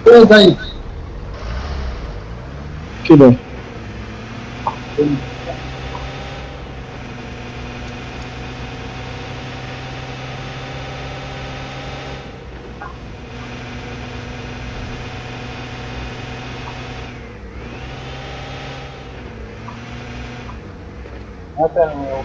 ओ भाई के भयो आता नहीं वो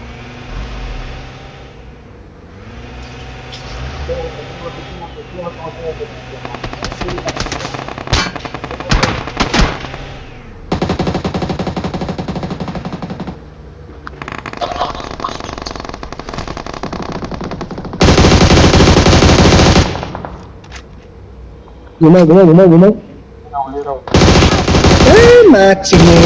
घुमा घुमा घुमा घुमा ले रहा हूँ ए माछिने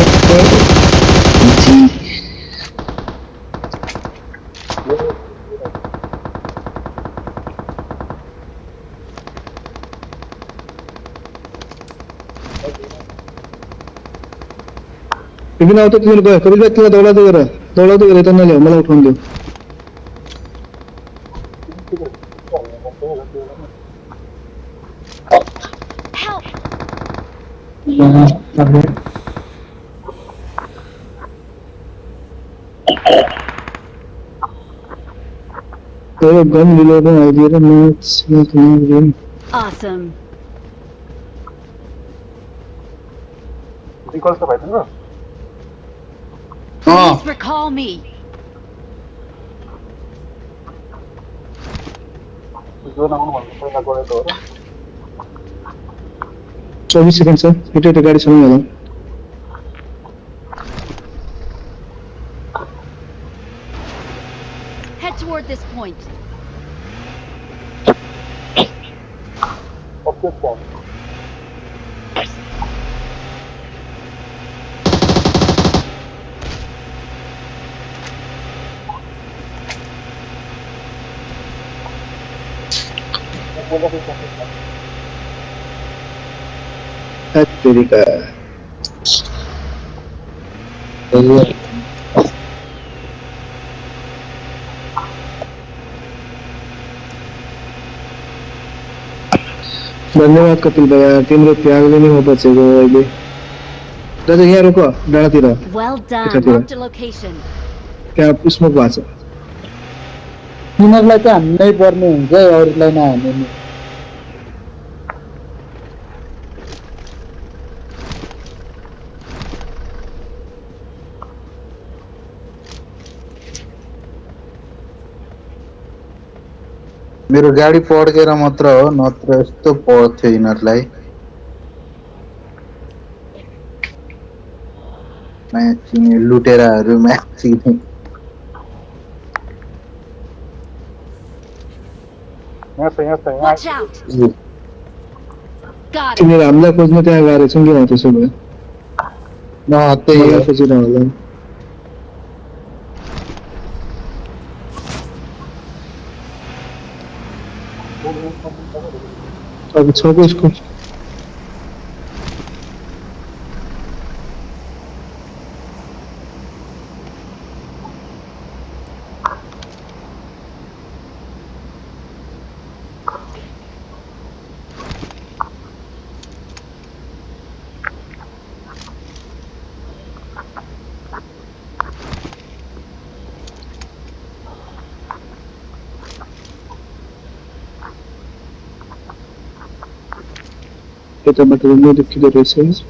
तिमीले आउँदा तिमीले गयो कति तिमीलाई दौडाउँदै गरेर त नल्याऊ मलाई उठाउनु दियो Help! तर गन रिलोड आइदिएर म्याच Awesome. रिकॉल से भाई ना Please recall me. जो नाम बोलते हैं लगवा तो 24 सेकेन्ड छ एउटा गाडी सँगै होला Head toward this point. Okay क्या बोला कि तेरिका धन्यवाद कपिल भैया तिम्रो त्यागले नै म बचेको अहिले दाजु यहाँ रोक डाँडातिर Well done. यतातिर Marked a location. त्यहाँ स्मोक भएको छ तिनीहरूलाई त हान्नै पर्ने हुन्छ अरूलाई नहान्ने नि मेरो गाडी पड्केर मात्र हो नत्र यस्तो पर्थ्यो यिनीहरूलाई म्याचिने लुटेराहरू म्याचिने यहाँ Watch out. Got it. तिमीहरू हामीलाई खोज्न त्यहाँ गएर छौँ किन त्यसो भए त्यही मलाई हो खोजेर होला अब छ को यसको यताबाट म देखिँदो रहेछ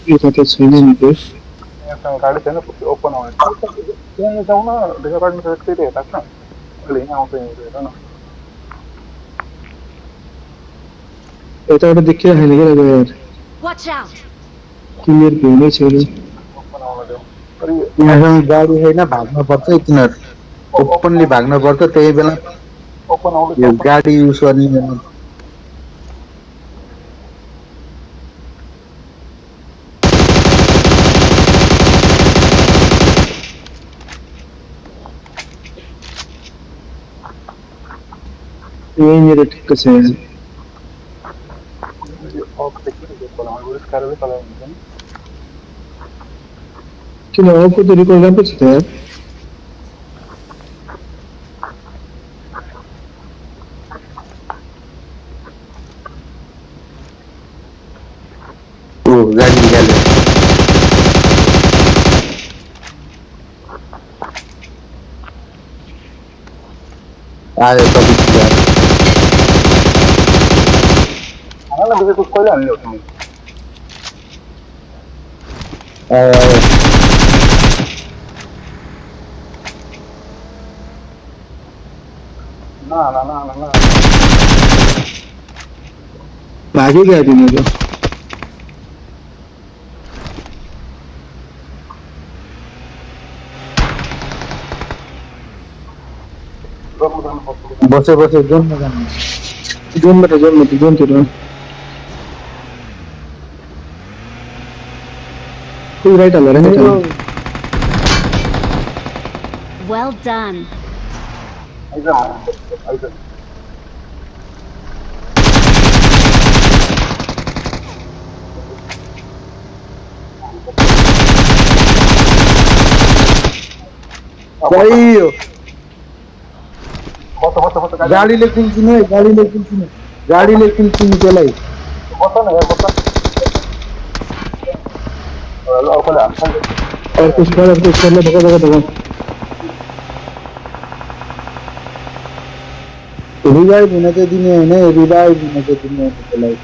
यता त छैन नि त्यो गाड़ी से ना कुछ ओपन हो यहाँ जाऊँ ना डेजर्ट में से रहता है ना लेने आऊँ तो यहीं ना यताबाट देखिरहेको छैन क्या यार Watch out. क्लियर भ्यू नै छैन ओपन आउन देऊ अरे यहाँसँग गाडी छैन भाग्नुपर्छ है तिनीहरू ओपनली भाग्नुपर्छ त्यही बेला ओपन आउन यो गाडी युज गर्ने यहीँनिर ठिक्क छ यहाँ ओके देखिए ओपन आउन अटकाएर चलायो हुन्छ नि किन अर्को त रिकल राम्रै छ त यार ओ गाडी निकाल्यो आयो तपाईँ आउन बिजु कुछ कहिले हाल्ने हो तिमी आयो आयो ना भाग्यो क्या तिमीहरू गर्नु जानुपर्छ बसे बसे जोनमा जानु जोनबाट जोनतिर कोही राइट हालेर Well done. आइज सही हो बस गाडीले किन्छु त्यसलाई बस न यार बस अर्कोले हान्छ अर्को स्क्वाडले ढोका रिभाइभ हुन चाहिँ दिने होइन रिभाइभ हुन चाहिँ दिने होइन त्यसलाई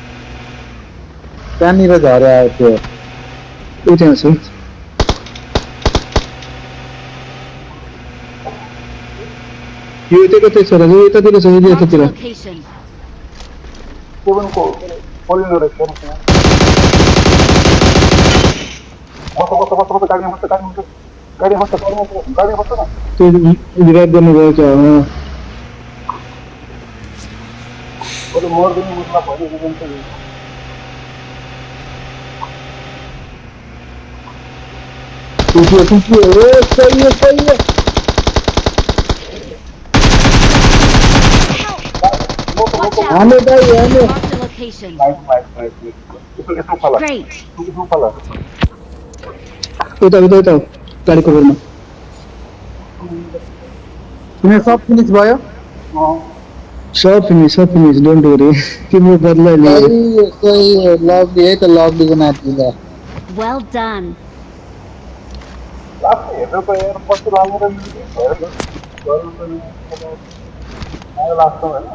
त्यहाँनिर झरे आयो त्यो ऊ त्यहाँ छ यो यतै कतै छ र यो यतातिर छ यो Marked a यतातिर location. सेभेनको पोलिनो रहेछ बस गाडीमा बस्छ न त्यो रिभाइभ गर्नु गयो क्या अरू मर्दिने मतलब भइरहेको सही हो Watch out. हाने दाइ हाने Marked a location. नाइस यसो फला Great. यसो फला उता गाडीको बेलमा तिमी सब फिनिस भयो सब फिनिस डोन्ट वरी तिम्रो बदला लियो सही हो लभली है त लभलीको नाति ल Well done. लास्ट हेर्नु त यार पछि लानु त भएर गर्नु त लास्ट होइन